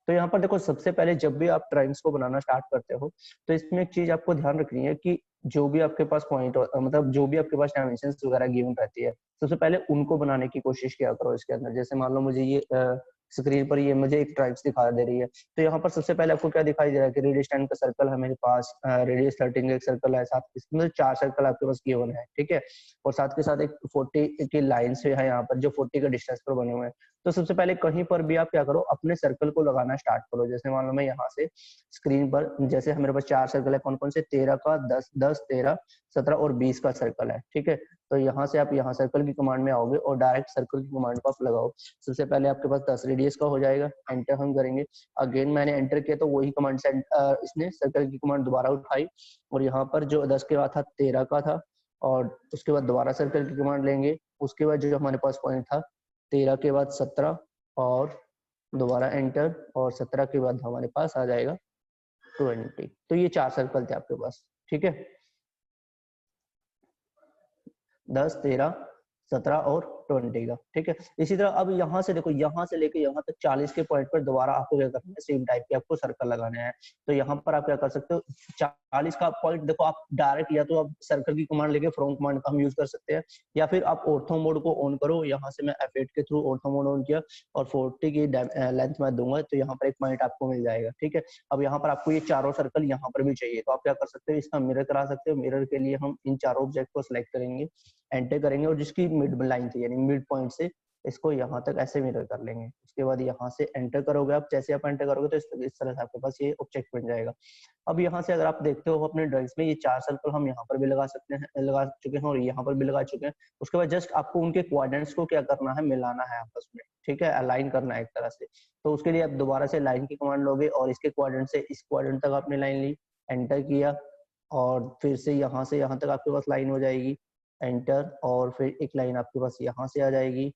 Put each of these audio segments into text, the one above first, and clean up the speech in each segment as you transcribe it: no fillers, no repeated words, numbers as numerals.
तो यहाँ पर देखो सबसे पहले जब भी आप ड्राइंग्स को बनाना स्टार्ट करते हो तो इसमें एक चीज आपको ध्यान रखनी है कि जो भी आपके पास पॉइंट मतलब जो भी आपके पास डायमेंशंस वगैरह गिवन रहती है सबसे पहले उनको बनाने की कोशिश किया करो इसके अंदर। जैसे मान लो मुझे ये स्क्रीन पर ये मुझे एक ड्राइंग्स दिखा दे रही है, तो यहाँ पर सबसे पहले आपको क्या दिखाई दे रहा है कि रेडियस 10 का सर्कल है मेरे पास, रेडियस 13 का एक सर्कल है, साथ इसमें 4 सर्कल आपके पास गिवन है, ठीक है। और साथ के साथ एक 40 की लाइन से है यहाँ पर जो 40 का डिस्टेंस पर बने हुए हैं। तो सबसे पहले कहीं पर भी आप क्या करो अपने सर्कल को लगाना स्टार्ट करो। जैसे मान लो मैं यहाँ से स्क्रीन पर जैसे मेरे पास 4 सर्कल है, कौन कौन से 13 का, 10, 13, 17 और 20 का सर्कल है, ठीक है। तो यहाँ से आप यहाँ सर्कल की कमांड में आओगे और डायरेक्ट सर्कल की कमांड को आप लगाओ। सबसे पहले आपके पास 10 रेडियस का हो जाएगा, एंटर हम करेंगे। अगेन मैंने एंटर किया तो वही कमांड से इसने सर्कल की कमांड दोबारा उठाई और यहाँ पर जो 10 के बाद था 13 का था और उसके बाद दोबारा सर्कल की कमांड लेंगे। उसके बाद जो हमारे पास पॉइंट था 13 के बाद 17 और दोबारा एंटर और 17 के बाद हमारे पास आ जाएगा 20। तो ये 4 सर्कल थे आपके पास, ठीक है। 10, 13, 17 और 20 का, ठीक है। इसी तरह अब यहाँ से देखो यहाँ से लेके यहाँ तक 40 के पॉइंट पर दोबारा आपको क्या करना है, सेम टाइप के आपको सर्कल लगाने हैं। तो यहाँ पर आप क्या कर सकते हो 40 का पॉइंट देखो आप डायरेक्ट या तो आप सर्कल की कमांड लेके फ्रॉम कमांड का हम यूज कर सकते हैं या फिर आप ऑर्थो मोड को ऑन करो। यहाँ से मैं F8 के थ्रू ऑर्थो मोड ऑन किया और 40 की लेंथ मैं दूंगा तो यहाँ पर एक पॉइंट आपको मिल जाएगा, ठीक है। अब यहाँ पर आपको ये चारों सर्कल यहाँ पर भी चाहिए तो आप क्या कर सकते हो इसका मिरर करा सकते हो। मिरर के लिए हम इन चारों ऑब्जेक्ट को सिलेक्ट करेंगे, एंटर करेंगे और जिसकी मिड लाइन थी यानी मिड पॉइंट से इसको यहाँ तक ऐसे मिरर कर लेंगे। उसके बाद यहाँ से एंटर करोगे आप, जैसे आप एंटर करोगे तो इस तरह से आपके पास ये ऑब्जेक्ट बन जाएगा। अब यहाँ से अगर आप देखते हो अपने ड्राइंग्स में ये 4 सर्कल हम यहाँ पर भी लगा सकते हैं, लगा चुके हैं और यहाँ पर भी लगा चुके हैं। उसके बाद जस्ट आपको उनके कोऑर्डिनेट्स को क्या करना है, मिलाना है आपस में, ठीक है, अलाइन करना है एक तरह से। तो उसके लिए आप दोबारा से लाइन की कमांड लोगे और इसके कोऑर्डिनेट से इस कोऑर्डिनेट तक आपने लाइन ली, एंटर किया और फिर से यहाँ तक आपके पास लाइन हो जाएगी, एंटर और फिर एक लाइन आपके पास यहाँ से आ जाएगी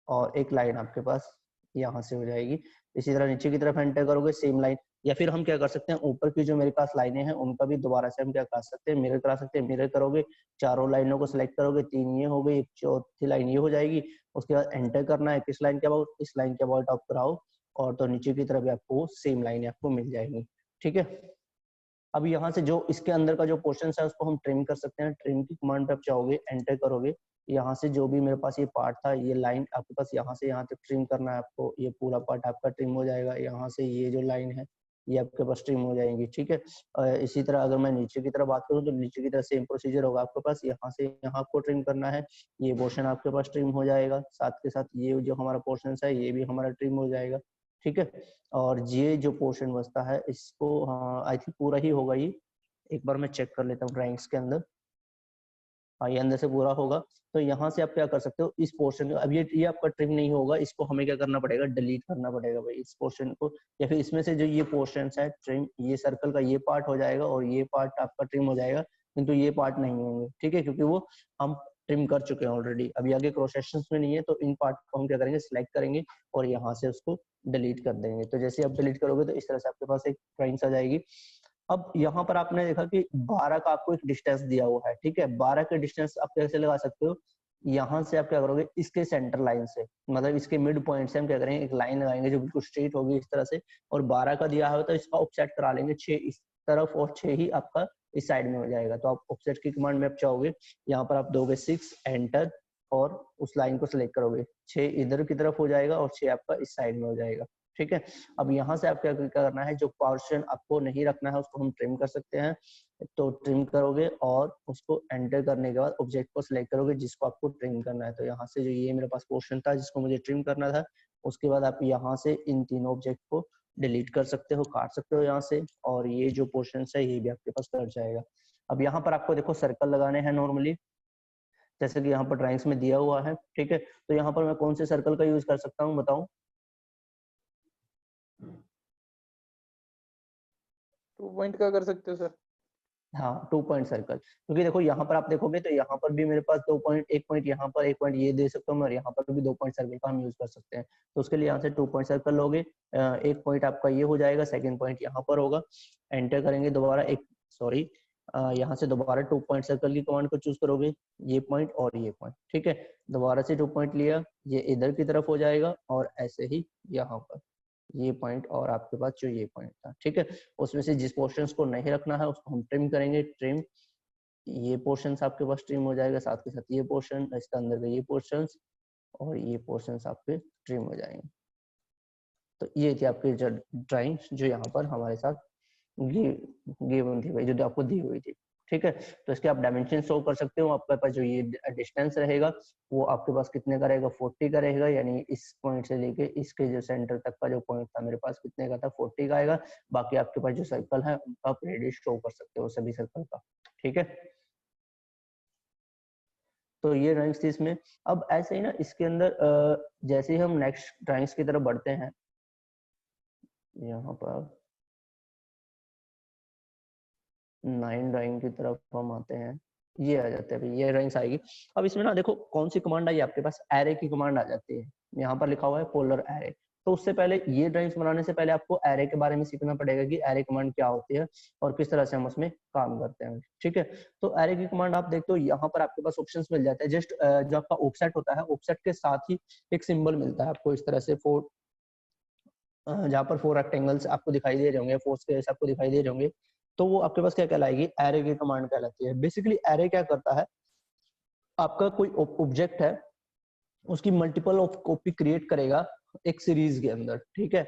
और एक लाइन आपके पास यहाँ से हो जाएगी। इसी तरह नीचे की तरफ एंटर करोगे सेम लाइन, या फिर हम क्या कर सकते हैं ऊपर की जो मेरे पास लाइनें हैं उनका भी दोबारा से हम क्या कर सकते हैं, मिरर करा सकते हैं। मिरर करोगे, चारों लाइनों को सिलेक्ट करोगे, 3 ये हो गई, एक चौथी लाइन ये हो जाएगी। उसके बाद एंटर करना है, किस लाइन के अबाउट, इस लाइन के अबाउट आप कराओ और तो नीचे की तरफ आपको सेम लाइन आपको मिल जाएगी, ठीक है। अब यहाँ से जो इसके अंदर का जो पोर्शन है उसको हम ट्रिम कर सकते हैं। ट्रिम की कमांड पे आप चाहोगे एंटर करोगे, यहाँ से जो भी मेरे पास ये पार्ट था ये लाइन आपके पास यहाँ से यहाँ तक ट्रिम करना है आपको, ये पूरा पार्ट आपका ट्रिम हो जाएगा। यहाँ से ये जो लाइन है ये आपके पास ट्रिम हो जाएंगी, ठीक है। इसी तरह अगर मैं नीचे की तरफ बात करूँ तो नीचे की तरफ सेम प्रोसीजर होगा आपके पास, यहाँ से यहाँ आपको ट्रिम करना है, ये पोर्शन आपके पास ट्रिम हो जाएगा। साथ के साथ ये जो हमारा पोर्शन है ये भी हमारा ट्रिम हो जाएगा, ठीक है। और ये जो पोर्शन बचता है इसको आई थिंक पूरा ही होगा ये, एक बार मैं चेक कर लेता हूँ ड्राइंग्स के अंदर। हाँ ये अंदर से पूरा होगा। तो यहाँ से आप क्या कर सकते हो इस पोर्शन, अब ये आपका ट्रिम नहीं होगा, इसको हमें क्या करना पड़ेगा, डिलीट करना पड़ेगा भाई इस पोर्शन को, या फिर इसमें से जो ये पोर्शन है ट्रिम, ये सर्कल का ये पार्ट हो जाएगा और ये पार्ट आपका ट्रिम हो जाएगा, किंतु ये पार्ट नहीं होंगे, ठीक है, क्योंकि वो हम ट्रिम कर चुके हैं ऑलरेडी। अभी आगे क्रॉस सेक्शंस में नहीं है तो इन पार्ट को हम क्या करेंगे, सिलेक्ट करेंगे और यहाँ से उसको डिलीट कर देंगे। तो जैसे आप डिलीट करोगे तो इस तरह से आपके पास एक ड्राइंग्स आ जाएगी। अब यहाँ पर आपने देखा कि 12 का आपको एक डिस्टेंस दिया हुआ है, ठीक है। 12 के डिस्टेंस आप कैसे लगा सकते हो, यहाँ से आप क्या करोगे, इसके सेंटर लाइन से मतलब इसके मिड पॉइंट से हम क्या करेंगे, एक लाइन लगाएंगे जो बिल्कुल स्ट्रेट होगी इस तरह से, और 12 का दिया है तो इसका ऑफसेट करा लेंगे 6 इस तरफ और 6 ही आपका इस साइड में हो जाएगा। तो आप ऑफसेट की कमांड में आप चाहोगे, यहाँ पर आप दोगे 6 एंटर और उस लाइन को सिलेक्ट करोगे, 6 इधर की तरफ हो जाएगा और 6 आपका इस साइड में हो जाएगा, ठीक है। अब यहाँ से आप क्या करना है, जो पोर्शन आपको नहीं रखना है उसको हम ट्रिम कर सकते हैं। तो ट्रिम करोगे और उसको एंटर करने के बाद ऑब्जेक्ट को सिलेक्ट करोगे जिसको आपको ट्रिम करना है। तो यहाँ से जो ये मेरे पास पोर्शन था जिसको मुझे ट्रिम करना था, उसके बाद आप यहाँ से इन तीनों ऑब्जेक्ट को डिलीट कर सकते हो, काट सकते हो यहाँ से, और ये जो पोर्शन है ये भी आपके पास कट जाएगा। अब यहाँ पर आपको देखो सर्कल लगाने हैं नॉर्मली, जैसे कि यहाँ पर ड्राइंग्स में दिया हुआ है, ठीक है। तो यहाँ पर मैं कौन से सर्कल का यूज कर सकता हूँ बताऊं? 2 पॉइंट का कर सकते हो सर। हाँ 2 पॉइंट सर्कल, क्योंकि देखो यहाँ पर आप देखोगे तो यहाँ पर भी मेरे पास 2 पॉइंट, एक पॉइंट यहाँ पर, एक पॉइंट ये दे सकता हूँ और यहाँ पर भी 2 पॉइंट सर्कल का हम यूज कर सकते हैं। तो उसके लिए यहाँ से 2 पॉइंट सर्कल लोगे, एक पॉइंट आपका ये हो जाएगा, सेकंड पॉइंट यहाँ पर होगा, एंटर करेंगे दोबारा एक, सॉरी यहाँ से दोबारा 2 पॉइंट सर्कल की कमांड को चूज करोगे, ये पॉइंट और ये पॉइंट, ठीक है। दोबारा से 2 पॉइंट लिया, ये इधर की तरफ हो जाएगा और ऐसे ही यहाँ पर, ये पॉइंट और आपके पास जो ये पॉइंट था, ठीक है। उसमें से जिस पोर्शंस को नहीं रखना है उसको हम ट्रिम करेंगे, ट्रिम, ये पोर्शंस आपके पास ट्रिम हो जाएगा, साथ के साथ ये पोर्शन, इसके अंदर के ये पोर्शंस और ये पोर्शंस आपके ट्रिम हो जाएंगे। तो ये थी आपकी ड्राइंग जो यहाँ पर हमारे साथ गिवन थी भाई, जो आपको दी हुई थी, ठीक है। तो इसके आप डायमेंशन शो कर सकते हो, आपके पास जो ये डिस्टेंस रहेगा वो आपके पास कितने का रहेगा, 40 का रहेगा, यानी इस पॉइंट से लेके इसके जो सेंटर तक का जो पॉइंट था मेरे पास कितने का था, 40 का आएगा। बाकी आपके पास जो सर्कल है उनका आप रेडियस शो कर सकते हो सभी सर्कल का, ठीक है। तो ये ड्राइंग्स थी इसमें। अब ऐसे ही ना इसके अंदर जैसे ही हम नेक्स्ट ड्राइंग्स की तरफ बढ़ते हैं, यहाँ पर 9 ड्राइंग की तरफ हम आते हैं, ये आ जाते हैं, ये ड्राइंग्स आएगी। अब इसमें ना देखो कौन सी कमांड आई आपके पास, एरे की कमांड आ जाती है। यहाँ पर लिखा हुआ है पोलर एरे। तो उससे पहले ये ड्राइंग्स बनाने से पहले आपको एरे के बारे में सीखना पड़ेगा कि एरे कमांड क्या होती है और किस तरह से हम उसमें काम करते हैं, ठीक है। तो एरे की कमांड आप देखते हो यहाँ पर आपके पास ऑप्शंस मिल जाते हैं। जस्ट जो आपका ऑफसेट होता है, ऑफसेट के साथ ही एक सिंबल मिलता है आपको इस तरह से, जहाँ पर 4 रेक्टेंगल्स आपको दिखाई दे रहे होंगे, 4 स्क्वायर्स आपको दिखाई दे रहे होंगे, तो वो आपके पास क्या कहलाएगी, एरे की कमांड कहलाती है। बेसिकली एरे क्या करता है, आपका कोई ऑब्जेक्ट है उसकी मल्टीपल ऑफ कॉपी क्रिएट करेगा एक सीरीज के अंदर, ठीक है।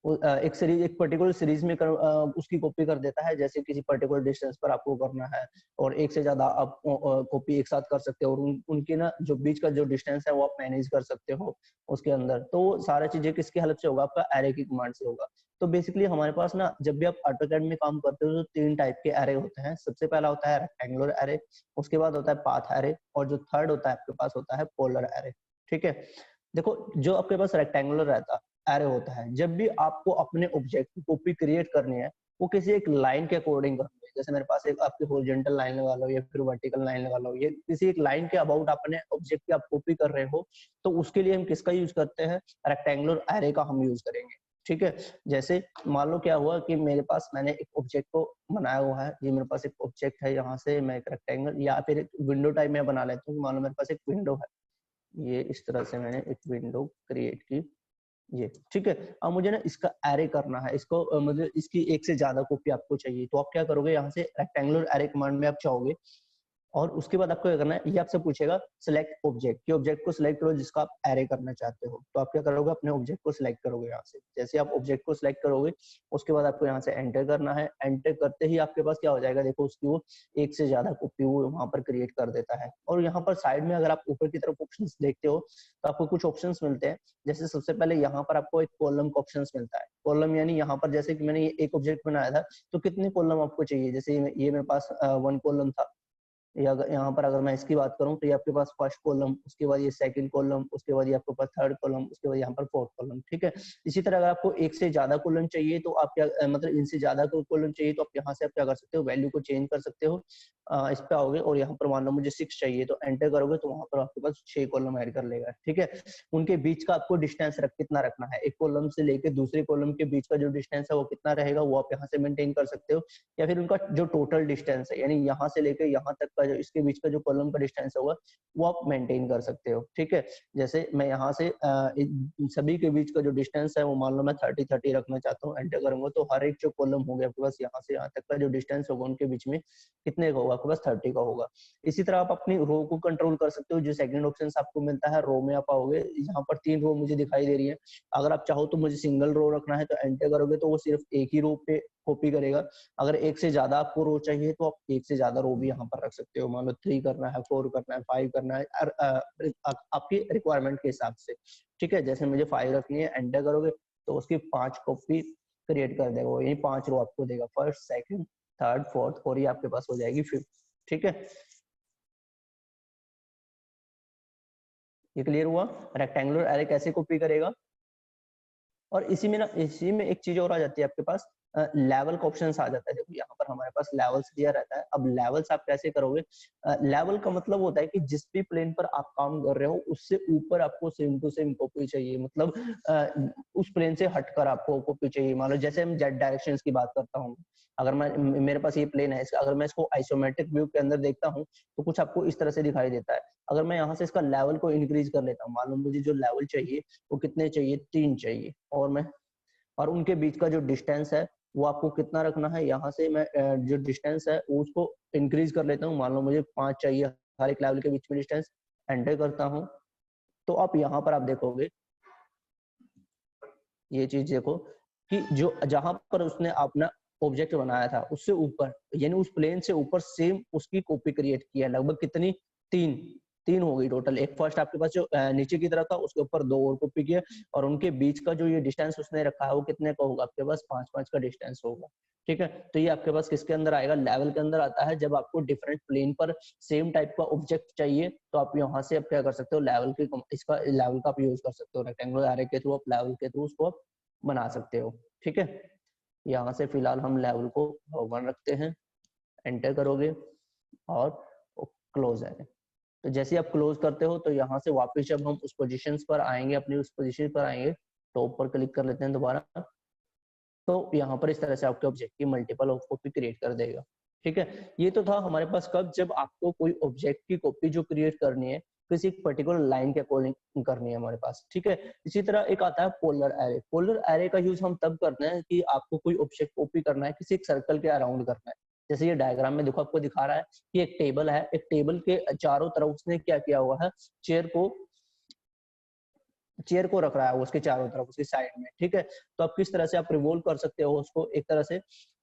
एक सीरीज, एक पर्टिकुलर सीरीज में उसकी कॉपी कर देता है, जैसे किसी पर्टिकुलर डिस्टेंस पर आपको करना है और एक से ज्यादा आप कॉपी एक साथ कर सकते हो, और उनके ना जो बीच का जो डिस्टेंस है वो आप मैनेज कर सकते हो उसके अंदर। तो सारा चीजें किसकी हेल्प से होगा, आपका एरे की कमांड से होगा। तो बेसिकली हमारे पास ना जब भी आप ऑटोकैड में काम करते हो तो 3 टाइप के एरे होते हैं। सबसे पहला होता है रेक्टेंगुलर एरे, उसके बाद होता है पाथ एरे, और जो थर्ड होता है आपके पास होता है पोलर एरे, ठीक है। देखो जो आपके पास रेक्टेंगुलर रहता एरे होता है, जब भी आपको अपने ऑब्जेक्ट की कॉपी क्रिएट करनी है वो किसी एक लाइन के अकॉर्डिंग करनी है। जैसे मेरे पास एक आपकी हॉरिजॉन्टल लाइन लगा लो या फिर वर्टिकल लाइन लगा लो, ये किसी एक लाइन के अबाउट अपने ऑब्जेक्ट की आप कॉपी कर रहे हो, तो उसके लिए हम किसका यूज करते हैं, रेक्टेंगुलर एरे का हम यूज करेंगे, ठीक है। जैसे मान लो क्या हुआ कि मेरे पास मैंने एक ऑब्जेक्ट को बनाया हुआ है, ये मेरे पास एक ऑब्जेक्ट है, यहाँ से मैं एक रेक्टेंगल या फिर एक विंडो टाइप में बना लेता हूँ। मान लो मेरे पास एक विंडो है, ये इस तरह से मैंने एक विंडो क्रिएट की, ये ठीक है। अब मुझे ना इसका एरे करना है, इसको मतलब इसकी एक से ज्यादा कॉपी आपको चाहिए, तो आप क्या करोगे, यहाँ से रेक्टेंगुलर एरे कमांड में आप चाहोगे, और उसके बाद आपको क्या करना है, ये आपसे पूछेगा सिलेक्ट ऑब्जेक्ट, कि ऑब्जेक्ट को सिलेक्ट करो जिसका आप एरे करना चाहते हो। तो आप क्या करोगे, अपने ऑब्जेक्ट को सिलेक्ट करोगे यहाँ से। जैसे आप ऑब्जेक्ट को सिलेक्ट करोगे उसके बाद आपको यहाँ से एंटर करना है। एंटर करते ही आपके पास क्या हो जाएगा, देखो उसकी वो एक से ज्यादा कॉपी वो वहां पर क्रिएट कर देता है। और यहाँ पर साइड में अगर आप ऊपर की तरफ ऑप्शन देखते हो तो आपको कुछ ऑप्शन मिलते हैं। जैसे सबसे पहले यहाँ पर आपको एक कॉलम का ऑप्शन मिलता है। कॉलम यानी यहाँ पर जैसे कि मैंने ये एक ऑब्जेक्ट बनाया था, तो कितने कॉलम आपको चाहिए, जैसे ये मेरे पास 1 कॉलम था, या यहाँ पर अगर मैं इसकी बात करूं तो ये आपके पास फर्स्ट कॉलम, उसके बाद ये सेकंड कॉलम, उसके बाद ये आपके पास थर्ड कॉलम, उसके बाद यहाँ पर फोर्थ कॉलम, ठीक है। इसी तरह अगर आपको एक से ज्यादा कॉलम चाहिए तो आप क्या मतलब इनसे ज्यादा कॉलम चाहिए तो आप यहाँ से आप क्या कर सकते हो, वैल्यू को चेंज कर सकते हो। इस पे आओगे और यहाँ पर मान लो मुझे 6 चाहिए, तो एंटर करोगे तो वहां पर आपके पास 6 कॉलम ऐड कर लेगा, ठीक है। उनके बीच का आपको डिस्टेंस कितना रखना है, एक कॉलम से लेके दूसरे कॉलम के बीच का जो डिस्टेंस है वो कितना रहेगा, वो आप यहाँ से मेंटेन कर सकते हो। या फिर उनका जो टोटल डिस्टेंस है, यानी यहाँ से लेके यहाँ तक का जो इसके बीच का जो कॉलम का डिस्टेंस होगा वो आप मेंटेन कर सकते हो, ठीक है। जैसे मैं यहाँ से सभी के बीच का जो डिस्टेंस है वो मान लो मैं 30 रखना चाहता हूँ, एंटर करूंगा तो हर एक जो कॉलम हो गया आपके पास यहाँ से यहाँ तक का जो डिस्टेंस होगा उनके बीच में कितने का होगा, आपके पास 30 का होगा। इसी तरह आप अपनी रो को कंट्रोल कर सकते हो। जो सेकंड ऑप्शन आपको मिलता है, रो में आप आओगे, यहाँ पर 3 रो मुझे दिखाई दे रही है। अगर आप चाहो तो मुझे सिंगल रो रखना है तो एंटर करोगे तो वो सिर्फ एक ही रो पे कॉपी करेगा। अगर एक से ज्यादा आपको रो चाहिए तो आप एक से ज्यादा रो भी यहाँ पर रख सकते हो, मान लो 3 करना है, 4 करना है, 5 करना है, आपकी रिक्वायरमेंट के हिसाब से, ठीक है। जैसे मुझे 5 रखनी है, एंटर करोगे तो उसकी 5 कॉपी क्रिएट कर देगा वो, यही 5 रो आपको देगा, फर्स्ट, सेकंड, थर्ड, फोर्थ, और ये आपके पास हो जाएगी 5th, ठीक है। ये क्लियर हुआ, रेक्टेंगुलर एरे कैसे कॉपी करेगा। और इसी में एक चीज और आ जाती है आपके पास, लेवल का ऑप्शन आ जाता है। देखो यहाँ पर हमारे पास लेवल्स दिया रहता है। अब लेवल्स आप कैसे करोगे, लेवल का मतलब होता है कि जिस भी प्लेन पर आप काम कर रहे हो उससे ऊपर आपको सेम टू सेम कॉपी चाहिए, मतलब उस प्लेन से हटकर आपको कॉपी चाहिए। मान लो जैसे हम जेड डायरेक्शन की बात करता हूँ, अगर मैं मेरे पास ये प्लेन है, अगर मैं इसको आइसोमेट्रिक व्यू के अंदर देखता हूँ तो कुछ आपको इस तरह से दिखाई देता है। अगर मैं यहाँ से इसका लेवल को इंक्रीज कर लेता हूँ, मान लो मुझे जो लेवल चाहिए वो कितने चाहिए, 3 चाहिए, और मैं और उनके बीच का जो डिस्टेंस है वो आपको कितना रखना है। यहाँ से मैं जो डिस्टेंस है वो उसको इंक्रीज कर लेता हूँ। मान लो मुझे 5 चाहिए हर एक लेवल के बीच में डिस्टेंस, एंटर करता हूँ। तो आप यहाँ पर आप देखोगे ये चीज देखो कि जो जहां पर उसने अपना ऑब्जेक्ट बनाया था उससे ऊपर, यानी उस प्लेन से ऊपर सेम उसकी कॉपी क्रिएट किया है। लगभग कितनी, तीन तीन हो गई टोटल। एक फर्स्ट आपके पास जो नीचे की तरफ था उसके ऊपर 2 और कॉपी किया, और उनके बीच का जो ये डिस्टेंस उसने रखा है वो कितने का होगा आपके पास, 5-5 का डिस्टेंस होगा। ठीक है, तो ये आपके पास किसके अंदर आएगा, लेवल के अंदर आता है। जब आपको डिफरेंट प्लेन पर सेम टाइप का ऑब्जेक्ट चाहिए तो आप यहाँ से आप क्या कर सकते हो, लेवल की इसका लेवल का आप यूज कर सकते हो। रेक्टेंगुलर एरे के थ्रू आप लेवल के थ्रू उसको आप बना सकते हो। ठीक है, यहाँ से फिलहाल हम लेवल को 1 रखते हैं, एंटर करोगे और क्लोज है। तो जैसे आप क्लोज करते हो तो यहाँ से वापस जब हम उस पोजीशन पर आएंगे, अपनी उस पोजीशन पर आएंगे, टॉप पर क्लिक कर लेते हैं दोबारा, तो यहाँ पर इस तरह से आपके ऑब्जेक्ट की मल्टीपल कॉपी क्रिएट कर देगा। ठीक है, ये तो था हमारे पास कब, जब आपको कोई ऑब्जेक्ट की कॉपी जो क्रिएट करनी है किसी एक पर्टिकुलर लाइन के अकॉर्डिंग करनी है हमारे पास। ठीक है, इसी तरह एक आता है पोलर एरे। पोलर एरे का यूज हम तब करते हैं कि आपको कोई ऑब्जेक्ट कॉपी करना है, किसी एक सर्कल के अराउंड करना है। जैसे ये डायग्राम में देखो आपको दिखा रहा है कि एक टेबल है, एक टेबल के चारों तरफ उसने क्या किया हुआ है, चेयर को रख रहा है वो उसके चारों तरफ, उसकी साइड में। ठीक है, तो आप किस तरह से आप रिवॉल्व कर सकते हो उसको एक तरह से,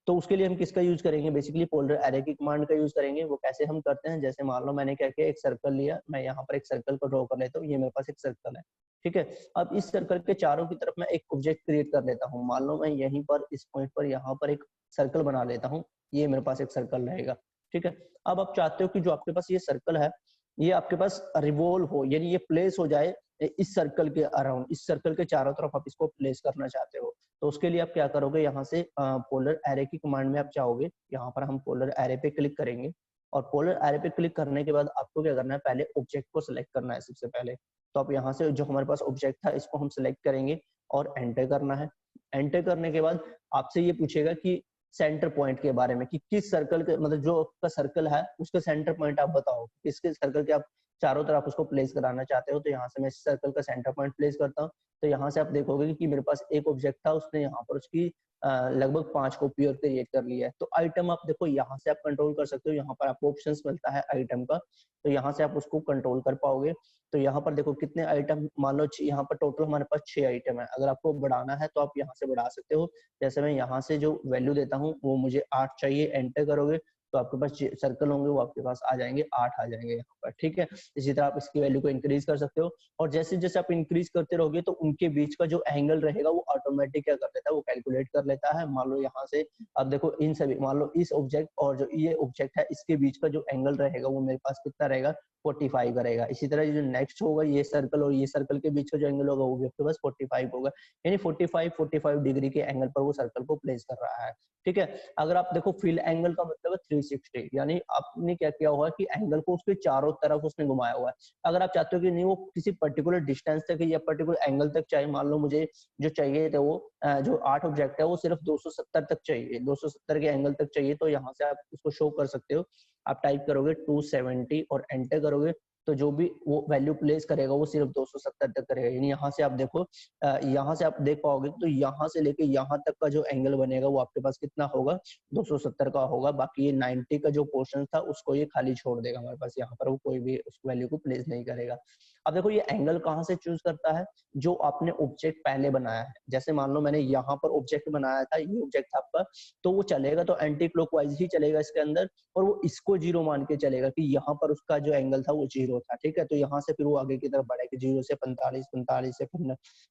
तो उसके लिए हम किसका यूज करेंगे, बेसिकली पोलर एरे की कमांड का यूज करेंगे। वो कैसे हम करते हैं, जैसे मान लो मैंने क्या किया, एक सर्कल लिया, मैं यहाँ पर एक सर्कल को ड्रॉ कर लेता हूँ। ये मेरे पास एक सर्कल है। ठीक है, अब इस सर्कल के चारों की तरफ मैं एक ऑब्जेक्ट क्रिएट कर लेता हूँ। मान लो मैं यहीं पर इस पॉइंट पर यहाँ पर एक सर्कल बना लेता हूँ। ये मेरे पास एक सर्कल रहेगा। ठीक है, अब आप चाहते हो कि जो आपके पास ये सर्कल है ये आपके पास रिवॉल्व हो, यानी ये प्लेस हो जाए इस सर्कल के अराउंड, इस सर्कल के चारों तरफ आप इसको प्लेस करना चाहते हो। तो उसके लिए आप क्या करोगे, यहाँ से पोलर एरे की कमांड में आप चाहोगे, यहाँ पर हम पोलर एरे पे क्लिक करेंगे, और पोलर एरे पे क्लिक करने के बाद आपको क्या करना है, पहले ऑब्जेक्ट को सिलेक्ट करना है सबसे पहले। तो आप यहाँ से जो हमारे पास ऑब्जेक्ट था इसको हम सिलेक्ट करेंगे और एंटर करना है। एंटर करने के बाद आपसे ये पूछेगा कि सेंटर पॉइंट के बारे में, कि किस सर्कल के, मतलब जो आपका सर्कल है उसका सेंटर पॉइंट आप बताओ, किसके सर्कल के आप चारों तरफ उसको प्लेस कराना चाहते हो। तो यहाँ से मैं इस सर्कल का सेंटर पॉइंट प्लेस करता हूँ। तो यहाँ से आप देखोगे कि मेरे पास एक ऑब्जेक्ट था, उसने यहाँ पर उसकी लगभग 5 कॉपी और क्रिएट कर लिया है। तो आइटम आप देखो यहाँ से आप कंट्रोल कर सकते हो, यहाँ पर आपको ऑप्शंस मिलता है आइटम का, तो यहाँ से आप उसको कंट्रोल कर पाओगे। तो यहाँ पर देखो कितने आइटम, मान लो यहाँ पर टोटल हमारे पास 6 आइटम है। अगर आपको बढ़ाना है तो आप यहाँ से बढ़ा सकते हो। जैसे मैं यहाँ से जो वैल्यू देता हूँ वो मुझे 8 चाहिए, एंटर करोगे तो आपके पास सर्कल होंगे वो आपके पास आ जाएंगे, 8 आ जाएंगे यहाँ पर। ठीक है, इसी तरह आप इसकी वैल्यू को इंक्रीज कर सकते हो, और जैसे जैसे आप इंक्रीज करते रहोगे तो उनके बीच का जो एंगल रहेगा वो ऑटोमेटिक क्या कर लेता है, वो कैलकुलेट कर लेता है। मान लो यहाँ से अब देखो इन सभी, मान लो इस ऑब्जेक्ट और जो ये ऑब्जेक्ट है इसके बीच का जो एंगल रहेगा वो मेरे पास कितना रहेगा, 45 का रहेगा। इसी तरह जो नेक्स्ट होगा ये सर्कल और ये सर्कल के बीच का जो एंगल होगा वो भी आपके पास 45 होगा, यानी 45 डिग्री के एंगल पर वो सर्कल को प्लेस कर रहा है। ठीक है, अगर आप देखो फिल एंगल का मतलब है 360, यानी आपने क्या किया हुआ है कि एंगल को उसके चारों तरफ उसने घुमाया हुआ है। अगर आप चाहते हो कि नहीं वो किसी पर्टिकुलर डिस्टेंस तक या पर्टिकुलर एंगल तक चाहिए, मान लो मुझे जो चाहिए थे वो जो 8 ऑब्जेक्ट है वो सिर्फ 270 तक चाहिए, 270 के एंगल तक चाहिए, तो यहाँ से आप उसको शो कर सकते हो। आप टाइप करोगे 270 और एंटर करोगे, तो जो भी वो वैल्यू प्लेस करेगा वो सिर्फ 270 तक करेगा। यानी यहाँ से आप देखो, यहाँ से आप देख पाओगे तो यहाँ से लेके यहाँ तक का जो एंगल बनेगा वो आपके पास कितना होगा, 270 का होगा। बाकी ये 90 का जो पोर्शन था उसको ये खाली छोड़ देगा हमारे पास, यहाँ पर वो कोई भी उस वैल्यू को प्लेस नहीं करेगा। अब देखो ये एंगल कहाँ से चूज करता है, जो आपने ऑब्जेक्ट पहले बनाया है। जैसे मान लो मैंने यहाँ पर ऑब्जेक्ट बनाया था, ये ऑब्जेक्ट आपका, तो वो चलेगा तो एंटी क्लॉकवाइज ही चलेगा इसके अंदर, और वो इसको 0 मान के चलेगा कि यहाँ पर उसका जो एंगल था वो 0 था। ठीक है, तो यहाँ से फिर वो आगे की तरफ बढ़ेगा 0 से 45, 45 से फिर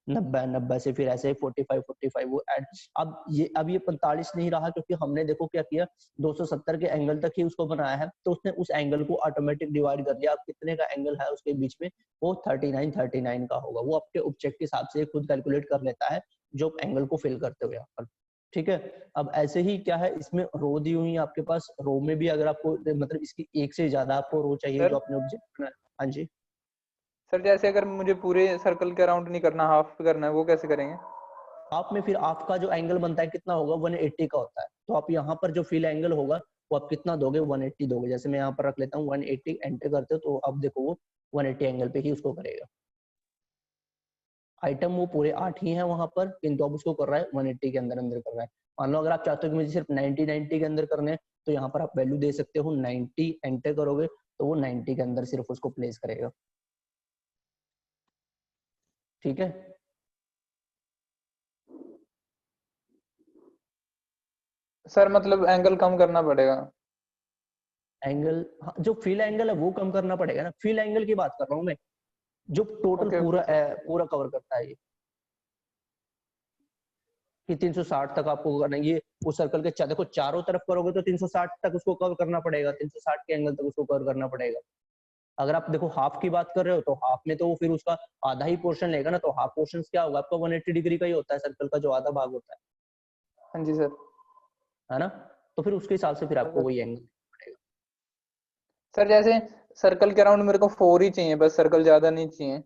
90, 90 से फिर ऐसे 45, 45 वो एड। अब ये 45 नहीं रहा, क्योंकि हमने देखो क्या किया, 270 के एंगल तक ही उसको बनाया है, तो उसने उस एंगल को ऑटोमेटिक डिवाइड कर लिया। अब कितने का एंगल है उसके बीच में, वो 39 का होगा। वो आपके ऑब्जेक्ट के हिसाब से खुद कैलकुलेट कर लेता है जो एंगल को फिल करते हुए यहाँ पर। ठीक है, अब ऐसे ही क्या है, इसमें रो दी हुई है आपके पास। रो में भी अगर आपको मतलब इसकी एक से ज्यादा आपको रो चाहिए जो सर अपने ऑब्जेक्ट में। हाँ जी, सर जैसे अगर मुझे पूरे सर्कल के अराउंड नहीं करना, हाफ पे करना है, वो कैसे करेंगे? आप में फिर आपका जो एंगल बनता है कितना होगा, 180 का होता है। तो आप यहाँ पर जो फिल एंगल होगा वो आप कितना दोगे, 180 दोगे। जैसे मैं यहाँ पर रख लेता हूँ 180, एंटर करते हो तो अब देखो वो 180 एंगल पे ही उसको करेगा। आइटम वो पूरे 8 ही हैं वहां पर, किंतु अब उसको कर रहा है 180 के अंदर अंदर कर रहा है। मान लो अगर आप चाहते हो कि मुझे सिर्फ 90 के अंदर करने हैं, तो यहाँ पर आप वैल्यू दे सकते हो 90, एंटर करोगे तो वो 90 के अंदर सिर्फ उसको प्लेस करेगा। ठीक है, सर मतलब एंगल कम करना पड़ेगा। एंगल, हाँ, जो फिल एंगल है वो कम करना पड़ेगा ना, फिल एंगल की बात कर रहा हूँ मैं, जो टोटल ओके पूरा ओके सर। पूरा कवर करता है ये, कि 360 तक आपको करना है ये। उस सर्कल के देखो चारों तरफ करोगे तो 360 तक उसको कवर करना पड़ेगा, 360 के एंगल तक उसको कवर करना पड़ेगा। अगर आप देखो हाफ की बात कर रहे हो तो हाफ में तो वो फिर उसका आधा ही पोर्शन लेगा ना, तो हाफ पोर्शन क्या होगा आपका 180 डिग्री का ही होता है, सर्कल का जो आधा भाग होता हाँ जी सर। है ना, तो फिर उसके हिसाब से फिर हाँ आपको सर। वही एंगल पड़ेगा। सर जैसे सर्कल के अराउंड मेरे को 4 ही चाहिए बस, सर्कल ज्यादा नहीं चाहिए।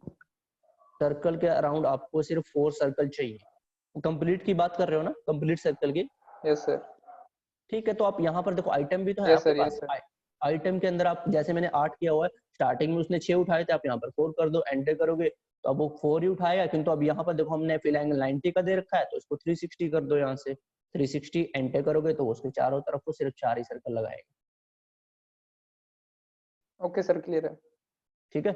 सर्कल के अराउंड आपको सिर्फ 4 सर्कल चाहिए। कंप्लीट की बात कर रहे हो ना, कंप्लीट सर्कल की? Yes sir. ठीक है, तो आप यहाँ पर देखो आइटम भी तो है यस आपके सर। यस पास। सर। आइटम के अंदर आप जैसे मैंने 8 किया हुआ है, स्टार्टिंग में उसने 6 उठाए थे, आप यहाँ पर 4 कर दो, एंटर करोगे तो अब वो 4 ही उठाएगा, किंतु अब यहाँ पर देखो हमने फिल एंगल 90 का दे रखा है, तो इसको 360 कर दो, यहाँ से 360 एंटर करोगे तो उसके चारों तरफ को सिर्फ 4 ही सर्कल लगाएगा। ओके सर, क्लियर है। ठीक है,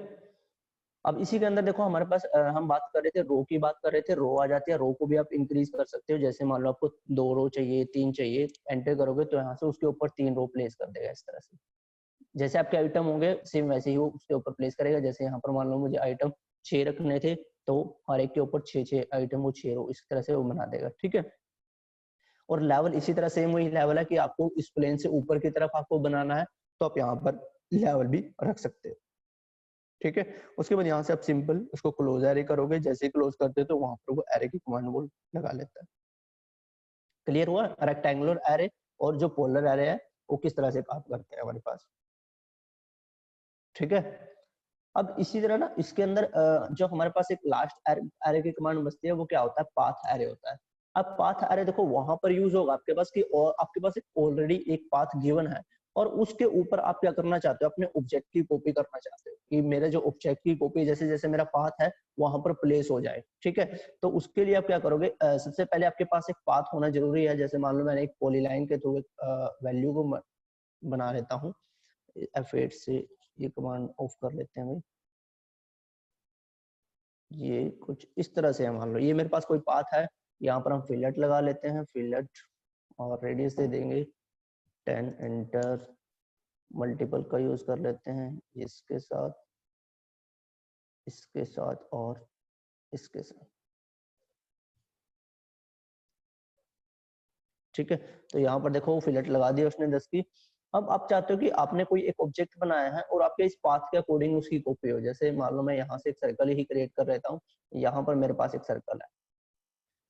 अब इसी के अंदर देखो हमारे पास हम बात कर रहे थे रो की, बात कर रहे थे, रो आ जाती है। रो को भी आप इंक्रीज कर सकते हो, जैसे मान लो आपको 2 रो चाहिए, 3 चाहिए, एंटर करोगे तो यहाँ से उसके ऊपर 3 रो प्लेस कर देगा इस तरह से। जैसे आपके आइटम होंगे सेम वैसे ही वो उसके ऊपर प्लेस करेगा। जैसे यहाँ पर मान लो मुझे आइटम 6 रखने थे, तो हर एक के ऊपर 6 आइटम, वो 6 रो इस तरह से वो बना देगा। ठीक है, और लेवल इसी तरह सेम वही लेवल है कि आपको इस प्लेन से ऊपर की तरफ आपको बनाना है, तो आप यहाँ पर लेवल भी रख सकते हो। ठीक है, उसके बाद यहाँ से आप सिंपल उसको क्लोज एरे करोगे, जैसे ही क्लोज करते हो तो वहां पर वो एरे की कमांड वो लगा लेता है। क्लियर हुआ? रेक्टेंगुलर एरे और जो पोलर एरे है वो किस तरह से काम करते हैं हमारे पास। ठीक है, अब इसी तरह ना इसके अंदर जो हमारे पास एक लास्ट एरे की कमांड बचती है वो क्या होता है, पाथ एरे होता है। अब पाथ एरे देखो वहां पर यूज होगा आपके पास कि, और आपके पास एक ऑलरेडी एक पाथ गिवन है, और उसके ऊपर आप क्या करना चाहते हो, अपने ऑब्जेक्ट की कॉपी करना चाहते हो, कि मेरे जो ऑब्जेक्ट की कॉपी जैसे जैसे मेरा पाथ है वहां पर प्लेस हो जाए। ठीक है, तो उसके लिए आप क्या करोगे, सबसे पहले आपके पास एक पाथ होना जरूरी है। जैसे मान लो मैंने एक पॉलीलाइन के थ्रू वैल्यू को बना लेता हूँ, F8 से ये कमांड ऑफ कर लेते हैं भाई। ये कुछ इस तरह से है, मान लो ये मेरे पास कोई पाथ है, यहाँ पर हम फिलेट लगा लेते हैं, फिलेट, और रेडियस दे देंगे 10, एंटर, मल्टीपल का यूज कर लेते हैं, इसके साथ, इसके साथ और इसके साथ। ठीक है, तो यहाँ पर देखो फिलेट लगा दिया उसने 10 की। अब आप चाहते हो कि आपने कोई एक ऑब्जेक्ट बनाया है और आपके इस पाथ के अकॉर्डिंग उसकी कॉपी हो। जैसे मान लो मैं यहाँ से एक सर्कल ही क्रिएट कर लेता हूँ, यहाँ पर मेरे पास एक सर्कल है,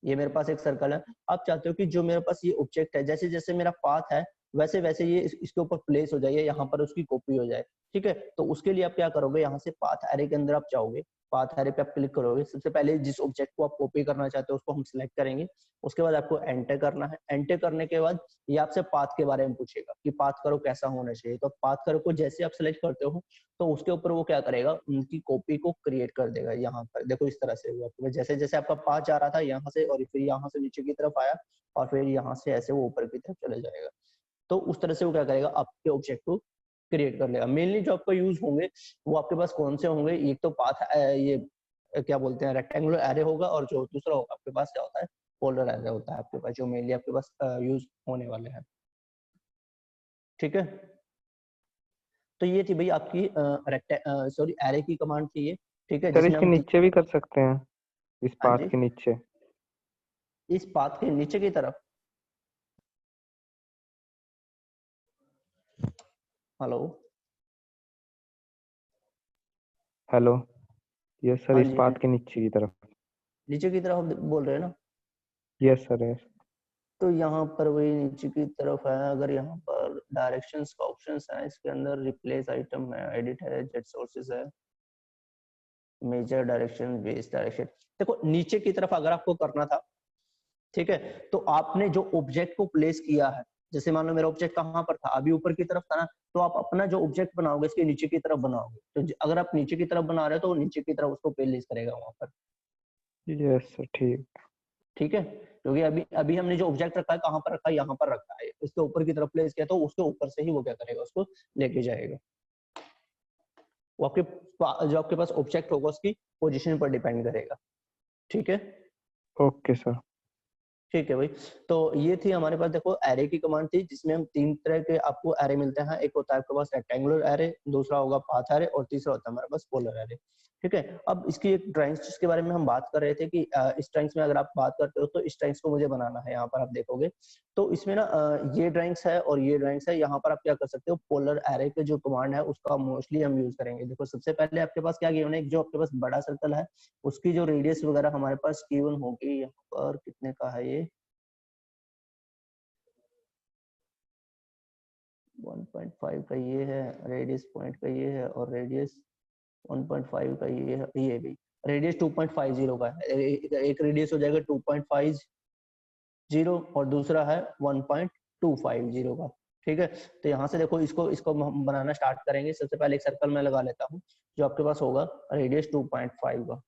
ये मेरे पास एक सर्कल है। आप चाहते हो कि जो मेरे पास ये ऑब्जेक्ट है, जैसे जैसे मेरा पाथ है वैसे वैसे ये इसके ऊपर प्लेस हो जाए, यहाँ पर उसकी कॉपी हो जाए। ठीक है, तो उसके लिए आप क्या करोगे, यहाँ से पाथ एरे के अंदर आप जाओगे, पाथ एरे पे आप क्लिक करोगे, सबसे पहले जिस ऑब्जेक्ट को आप कॉपी करना चाहते हो उसको हम सिलेक्ट करेंगे, उसके बाद आपको एंटर करना है। एंटर करने के बाद ये आपसे पाथ के बारे में पूछेगा कि पाथ करो कैसा होना चाहिए, तो पाथ करो को जैसे आप सिलेक्ट करते हो तो उसके ऊपर वो क्या करेगा, उनकी कॉपी को क्रिएट कर देगा। यहाँ पर देखो इस तरह से हुआ, तो जैसे जैसे आपका पाथ जा रहा था यहाँ से, और फिर यहाँ से नीचे की तरफ आया, और फिर यहाँ से ऐसे वो ऊपर की तरफ चले जाएगा। तो उस तरह से वो क्या करेगा, आपके ऑब्जेक्ट को क्रिएट कर लेगा। मेनली जो आपका यूज होंगे वो आपके पास कौन से होंगे, एक तो पाथ ये क्या बोलते हैं रेक्टेंगुलर एरे होगा, और जो दूसरा होगा आपके पास क्या होता है, पोलर एरे होता है आपके पास, जो मेनली आपके पास यूज होने वाले हैं। ठीक है, तो ये थी भाई आपकी सॉरी एरे की कमांड थी ये। ठीक है, सर जिसमें इसके हम नीचे भी कर सकते हैं, इस हाँ पाथ जी, के नीचे। इस पाथ के नीचे की तरफ, हेलो हेलो, यस सर, हाँ इस जी, पाथ के नीचे की तरफ। नीचे की तरफ आप बोल रहे हैं ना, यस सर, यस। तो यहाँ पर वही नीचे की तरफ है। अगर यहाँ पर डायरेक्शंस का ऑप्शंस है, इसके अंदर रिप्लेस आइटम है, एडिट है, जेट सोर्सेस है, मेजर डायरेक्शन, बेस डायरेक्शन। देखो नीचे की तरफ अगर आपको करना था, ठीक है, तो आपने जो ऑब्जेक्ट को प्लेस किया है, जैसे मान लो मेरा ऑब्जेक्ट कहाँ पर था, अभी ऊपर की तरफ था ना, तो आप अपना जो ऑब्जेक्ट बनाओगे इसके नीचे की तरफ बनाओगे। तो अगर आप नीचे की तरफ बना रहे हो तो नीचे की तरफ उसको प्लेस करेगा वहां पर। यस सर, ठीक। ठीक है, क्योंकि अभी अभी हमने जो ऑब्जेक्ट रखा है कहाँ पर रखा है, यहाँ पर रखा है, उसके ऊपर की तरफ प्लेस किया तो उसके ऊपर से ही वो क्या करेगा, उसको लेके जाएगा। वो जो आपके पास ऑब्जेक्ट होगा उसकी पोजीशन पर डिपेंड करेगा। ठीक है, ओके सर। ठीक है भाई। तो ये थी हमारे पास, देखो एरे की कमांड थी जिसमें हम 3 तरह के आपको एरे मिलते हैं। एक होता है आपके पास रेक्टेंगुलर एरे, दूसरा होगा पाथ एरे और तीसरा होता है हमारे पास पोलर एरे। ठीक है, अब इसकी एक ड्राइंग्स जिसके बारे में हम बात कर रहे थे कि इस ड्राइंग्स में अगर आप बात करते हो तो इस ड्राइंग्स को मुझे बनाना है, यहाँ पर आप देखोगे तो इसमें ना ये ड्राइंग्स है और ये ड्राइंग्स है। यहाँ पर आप क्या कर सकते हो, पोलर एरे के जो कमांड है उसका मोस्टली हम यूज करेंगे। देखो सबसे पहले आपके पास क्या गिवन है, एक जो आपके पास बड़ा सर्कल है उसकी जो रेडियस वगैरह हमारे पास गिवन होगी, यहाँ पर कितने का है ये 1.5 का ये है, रेडियस पॉइंट का ये है और रेडियस 1.5 का ये है, ये भी रेडियस 2.50 का है। एक रेडियस हो जाएगा 2.50 और दूसरा है 1.250 का। ठीक है, तो यहाँ से देखो इसको इसको हम बनाना स्टार्ट करेंगे। सबसे पहले एक सर्कल में लगा लेता हूँ जो आपके पास होगा रेडियस 2.5 का,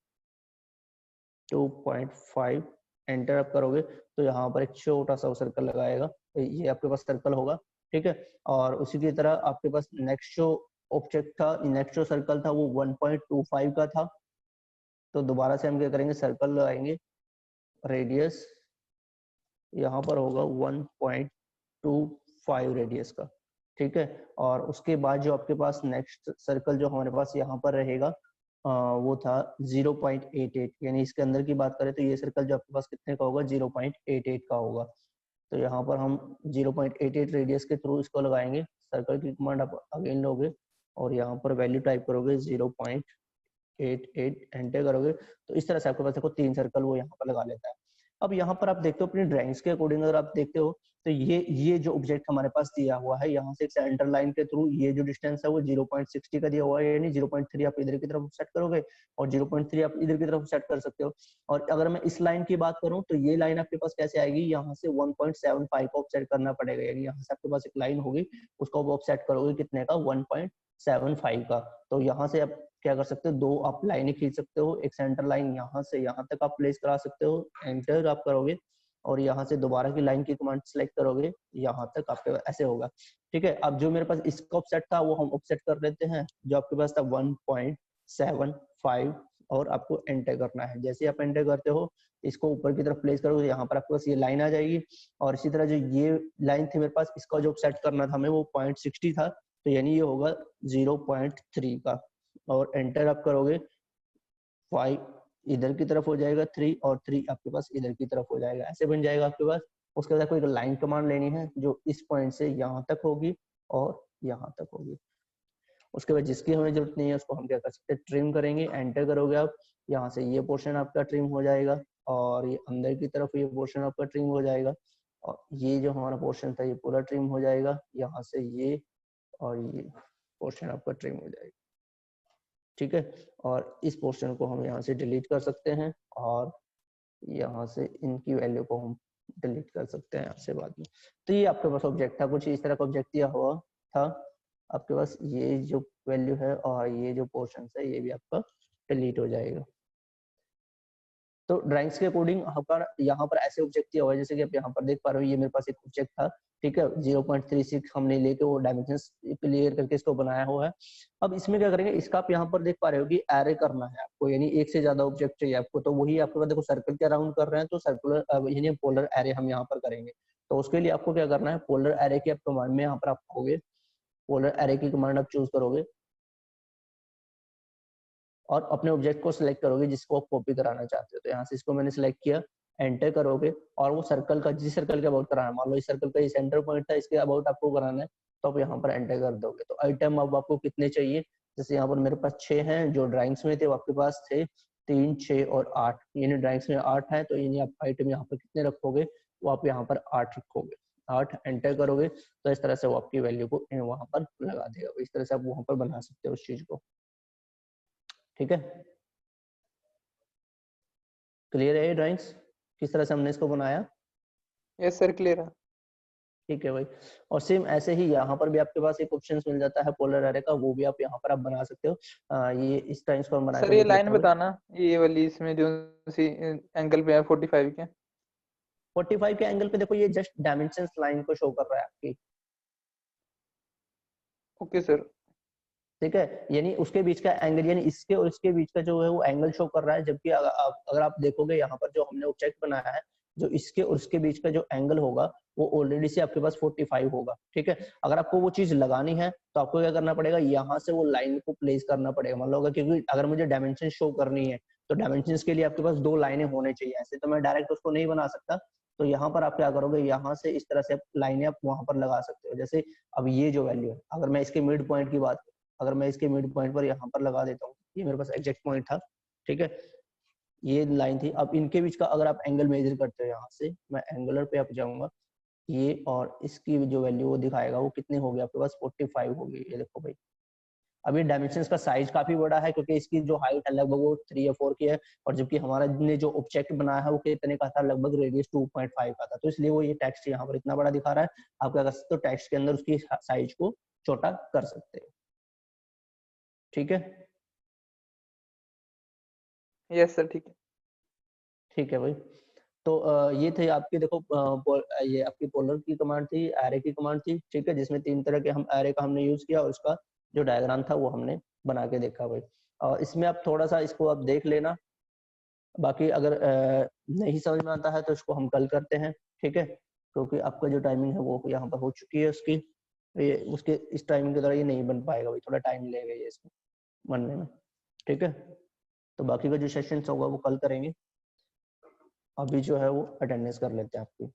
2.5 एंटर आप करोगे तो यहाँ पर एक छोटा सा सर्कल लगाएगा, तो ये आपके पास सर्कल होगा। ठीक है, और उसी की तरह आपके पास नेक्स्ट जो ऑब्जेक्ट था, नेक्स्ट जो सर्कल था वो 1.25 का था, तो दोबारा से हम क्या करेंगे, सर्कल लगाएंगे, रेडियस यहाँ पर होगा 1.25 रेडियस का। ठीक है, और उसके बाद जो आपके पास नेक्स्ट सर्कल जो हमारे पास यहाँ पर रहेगा वो था 0.88, यानी इसके अंदर की बात करें तो ये सर्कल जो आपके पास कितने का होगा, 0.88 का होगा। तो यहाँ पर हम 0.88 रेडियस के थ्रू इसको लगाएंगे। सर्कल की कमांड आप अगेन लोगे और यहाँ पर वैल्यू टाइप करोगे 0.88, एंटर करोगे तो इस तरह से आपके पास देखो 3 सर्कल वो यहाँ पर लगा लेता है। अब यहाँ पर आप देखते हो अपनी ड्राइंग्स के अकॉर्डिंग अगर आप देखते हो तो ये जो ऑब्जेक्ट हमारे पास दिया हुआ है, यहाँ से एक सेंटर लाइन के थ्रू ये जो डिस्टेंस है वो 0.60 का दिया हुआ है, यानी 0.3 आप इधर की तरफ सेट करोगे और 0.3 आप इधर की तरफ सेट कर सकते हो। और अगर मैं इस लाइन की बात करूं तो ये लाइन आपके पास कैसे आएगी, यहाँ से 1.75 को ऑफसेट करना पड़ेगा, यानी यहाँ से आपके पास एक लाइन होगी उसको आप ऑफसेट करोगे कितने का, 1.75 का। तो यहाँ से आप क्या कर सकते हो, 2 आप लाइनें खींच सकते हो, एक सेंटर लाइन यहाँ से यहाँ तक आप प्लेस करा सकते हो, एंटर आप करोगे और यहाँ से दोबारा की लाइन की कमांड सेलेक्ट करोगे, यहाँ तक आपके ऐसे होगा। ठीक है, अब जो मेरे पास इसका ऑफसेट था वो हम ऑफसेट कर लेते हैं, जो आपके पास था 1.75 और आपको एंटर करना है। जैसे आप एंटर करते हो इसको ऊपर की तरफ प्लेस करोगे, यहाँ पर आपके पास ये लाइन आ जाएगी। और इसी तरह जो ये लाइन थी मेरे पास, इसका जो सेट करना था हमें वो 0.60 था, तो यानी ये होगा 0.3 का और एंटर आप करोगे, 5 इधर की तरफ हो जाएगा 3 और 3 आपके पास इधर की तरफ हो जाएगा, ऐसे बन जाएगा आपके पास। उसके बाद कोई लाइन कमांड लेनी है जो इस पॉइंट से यहाँ तक होगी और यहाँ तक होगी। उसके बाद जिसकी हमें जरूरत नहीं है उसको हम क्या कर सकते हैं, ट्रिम करेंगे, एंटर करोगे आप, यहाँ से ये पोर्शन आपका ट्रिम हो जाएगा और ये अंदर की तरफ ये पोर्शन आपका ट्रिम हो जाएगा और ये जो हमारा पोर्शन था ये पूरा ट्रिम हो जाएगा, यहाँ से ये और ये पोर्शन आपका ट्रिम हो जाएगा। ठीक है, और इस पोर्शन को हम यहाँ से डिलीट कर सकते हैं और यहाँ से इनकी वैल्यू को हम डिलीट कर सकते हैं यहाँ से बाद में। तो ये आपके पास ऑब्जेक्ट था, कुछ इस तरह का ऑब्जेक्ट दिया हुआ था आपके पास, ये जो वैल्यू है और ये जो पोर्शन है ये भी आपका डिलीट हो जाएगा। तो ड्राइंग्स के अकॉर्डिंग यहाँ पर ऐसे ऑब्जेक्ट दिया हुआ है, जैसे कि आप यहाँ पर देख पा रहे हो, ये मेरे पास एक ऑब्जेक्ट था। ठीक है, 0.36 हमने लेके वो डायमेंशंस क्लियर करके इसको बनाया हुआ है। अब इसमें क्या करेंगे, इसका आप यहाँ पर देख पा रहे हो कि एरे करना है आपको, यानी एक से ज्यादा ऑब्जेक्ट चाहिए आपको, तो वही आपके पास देखो सर्कल के अराउंड कर रहे हैं, तो सर्कुलर यानी पोलर एरे हम यहाँ पर करेंगे। तो उसके लिए आपको क्या करना है, पोलर एरे की आप कमांड में यहाँ पर आप आओगे, पोलर एरे की कमांड आप चूज करोगे और अपने ऑब्जेक्ट को सिलेक्ट करोगे जिसको आप कॉपी कराना चाहते हो। तो यहाँ से इसको मैंने सिलेक्ट किया, एंटर करोगे और वो सर्कल का, जिस सर्कल के अबाउट कराना है, मान लो इस सर्कल का ये सेंटर पॉइंट था, इसके अबाउट आपको कराना है, तो आप यहाँ पर एंटर कर दोगे। तो आइटम अब आपको कितने चाहिए, जैसे यहाँ पर मेरे पास 6 हैं, जो ड्राइंग्स में थे वो आपके पास थे 3, 6 और 8, यानी ड्राइंग्स में 8 है, तो यानी आप आइटम यहाँ पर कितने रखोगे, वो आप यहाँ पर 8 रखोगे, 8 एंटर करोगे तो इस तरह से वो आपकी वैल्यू को वहां पर लगा देगा। इस तरह से आप वहां पर बना सकते हो उस चीज को। ठीक है, क्लियर है ये ड्राइंग्स, किस तरह से हमने इसको बनाया? यस सर, क्लियर है। ठीक है भाई। और सेम ऐसे ही यहाँ पर भी आपके पास एक ऑप्शन मिल जाता है पोलर एरे का, वो भी आप यहाँ पर आप बना सकते हो। ये इस टाइम्स को हम बना सर के ये देख लाइन लेते हैं भाई। बताना, ये वाली इसमें जो सी एंगल पे है 45 के। 45 के एंगल पे देखो ये जस्ट डायमेंशन लाइन को शो कर रहा है आपकी, ओके सर। ठीक है। यानी उसके बीच का एंगल, यानी इसके और इसके बीच का जो है वो एंगल शो कर रहा है, जबकि अगर आप देखोगे यहाँ पर जो हमने ऑब्जेक्ट बनाया है, जो इसके और इसके बीच का जो एंगल होगा वो ऑलरेडी से आपके पास 45 होगा, ठीक है। अगर आपको वो चीज लगानी है तो आपको क्या करना पड़ेगा, यहाँ से वो लाइन को प्लेस करना पड़ेगा, मान लो क्योंकि अगर मुझे डायमेंशन शो करनी है तो डायमेंशन के लिए आपके पास 2 लाइनें होने चाहिए, ऐसे तो मैं डायरेक्ट उसको नहीं बना सकता। तो यहाँ पर आप क्या करोगे, यहाँ से इस तरह से लाइनें आप वहां पर लगा सकते हो। जैसे अब ये जो वैल्यू है, अगर मैं इसके मिड पॉइंट की बात, अगर मैं इसके मिड पॉइंट पर यहाँ पर लगा देता हूँ, ये मेरे पास एग्जैक्ट पॉइंट था, ठीक है, ये लाइन थी। अब इनके बीच का अगर आप एंगल मेजर करते हो, यहाँ से मैं एंगुलर पे आप जाऊंगा, ये और इसकी जो वैल्यू वो दिखाएगा वो कितनी होगी आपके पास, 45 होगी। ये देखो भाई, अभी डायमेंशंस का साइज काफी बड़ा है क्योंकि इसकी जो हाइट है लगभग वो 3 या 4 की है, और जबकि हमारा ने जो ऑब्जेक्ट बनाया है वो कितने का था, लगभग रेडियस 2.5 का था, तो इसलिए वो ये टेक्स्ट यहाँ पर इतना बड़ा दिखा रहा है। आप क्या कर सकते हो, टेक्स्ट के अंदर उसकी साइज को छोटा कर सकते हो, ठीक है। यस सर, ठीक है। ठीक है भाई। तो ये थे आपके, देखो ये आपकी पोलर की कमांड थी, एरे की कमांड थी, ठीक है, जिसमें 3 तरह के हम एरे का हमने यूज किया और उसका जो डायग्राम था वो हमने बना के देखा भाई। और इसमें आप थोड़ा सा इसको आप देख लेना, बाकी अगर नहीं समझ में आता है तो इसको हम कल करते हैं, ठीक है, क्योंकि आपका जो टाइमिंग है वो यहाँ पर हो चुकी है उसकी, ये उसके इस टाइमिंग की तरह ये नहीं बन पाएगा भाई, थोड़ा टाइम लगेगा ये इसमें बनने में, ठीक है। तो बाकी का जो सेशन होगा वो कल करेंगे, अभी जो है वो अटेंडेंस कर लेते हैं आपकी।